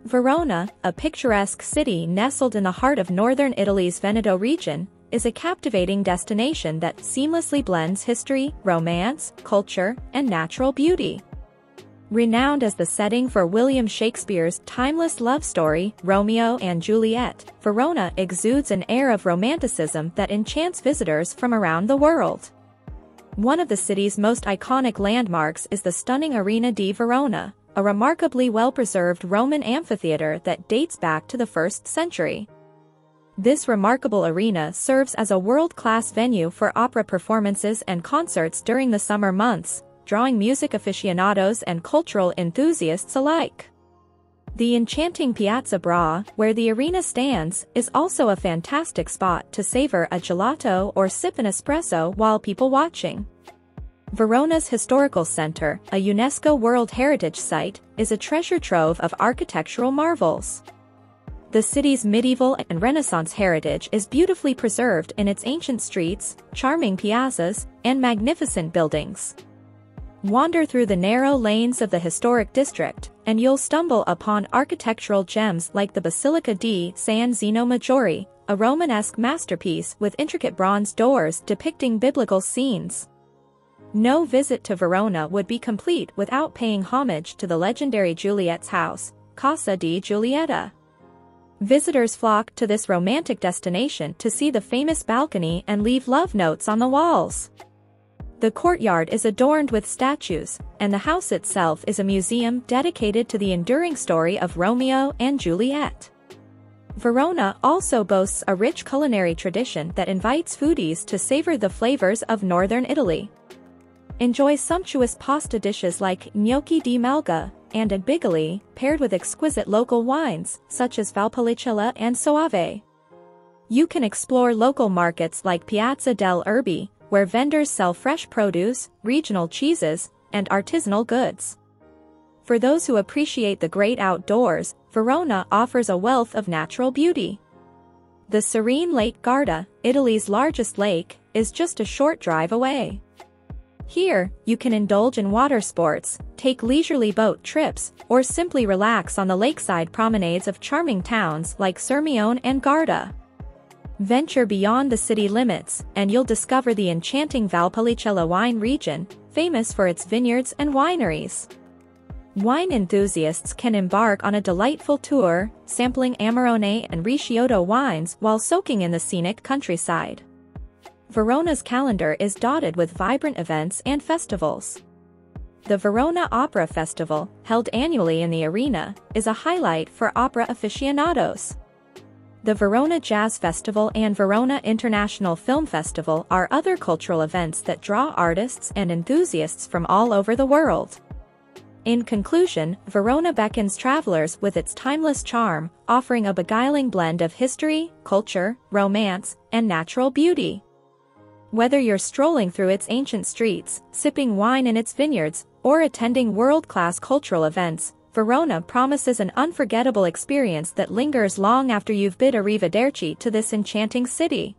Verona, a picturesque city nestled in the heart of northern Italy's Veneto region, is a captivating destination that seamlessly blends history, romance, culture, and natural beauty. Renowned as the setting for William Shakespeare's timeless love story, Romeo and Juliet, Verona exudes an air of romanticism that enchants visitors from around the world. One of the city's most iconic landmarks is the stunning Arena di Verona, a remarkably well-preserved Roman amphitheater that dates back to the 1st century. This remarkable arena serves as a world-class venue for opera performances and concerts during the summer months, drawing music aficionados and cultural enthusiasts alike. The enchanting Piazza Bra, where the arena stands, is also a fantastic spot to savor a gelato or sip an espresso while people watching. Verona's historical center, a UNESCO World Heritage Site, is a treasure trove of architectural marvels. The city's medieval and Renaissance heritage is beautifully preserved in its ancient streets, charming piazzas, and magnificent buildings. Wander through the narrow lanes of the historic district, and you'll stumble upon architectural gems like the Basilica di San Zeno Maggiore, a Romanesque masterpiece with intricate bronze doors depicting biblical scenes. No visit to Verona would be complete without paying homage to the legendary Juliet's house, Casa di Giulietta. Visitors flock to this romantic destination to see the famous balcony and leave love notes on the walls. The courtyard is adorned with statues, and the house itself is a museum dedicated to the enduring story of Romeo and Juliet. Verona also boasts a rich culinary tradition that invites foodies to savor the flavors of northern Italy. Enjoy sumptuous pasta dishes like gnocchi di Malga and ambigoli, paired with exquisite local wines, such as Valpolicella and Soave. You can explore local markets like Piazza del Erbe, where vendors sell fresh produce, regional cheeses, and artisanal goods. For those who appreciate the great outdoors, Verona offers a wealth of natural beauty. The serene Lake Garda, Italy's largest lake, is just a short drive away. Here, you can indulge in water sports, take leisurely boat trips, or simply relax on the lakeside promenades of charming towns like Sirmione and Garda. Venture beyond the city limits, and you'll discover the enchanting Valpolicella wine region, famous for its vineyards and wineries. Wine enthusiasts can embark on a delightful tour, sampling Amarone and Recioto wines while soaking in the scenic countryside. Verona's calendar is dotted with vibrant events and festivals. The Verona Opera Festival, held annually in the arena, is a highlight for opera aficionados. The Verona Jazz Festival and Verona International Film Festival are other cultural events that draw artists and enthusiasts from all over the world. In conclusion, Verona beckons travelers with its timeless charm, offering a beguiling blend of history, culture, romance, and natural beauty. Whether you're strolling through its ancient streets, sipping wine in its vineyards, or attending world-class cultural events, Verona promises an unforgettable experience that lingers long after you've bid arrivederci to this enchanting city.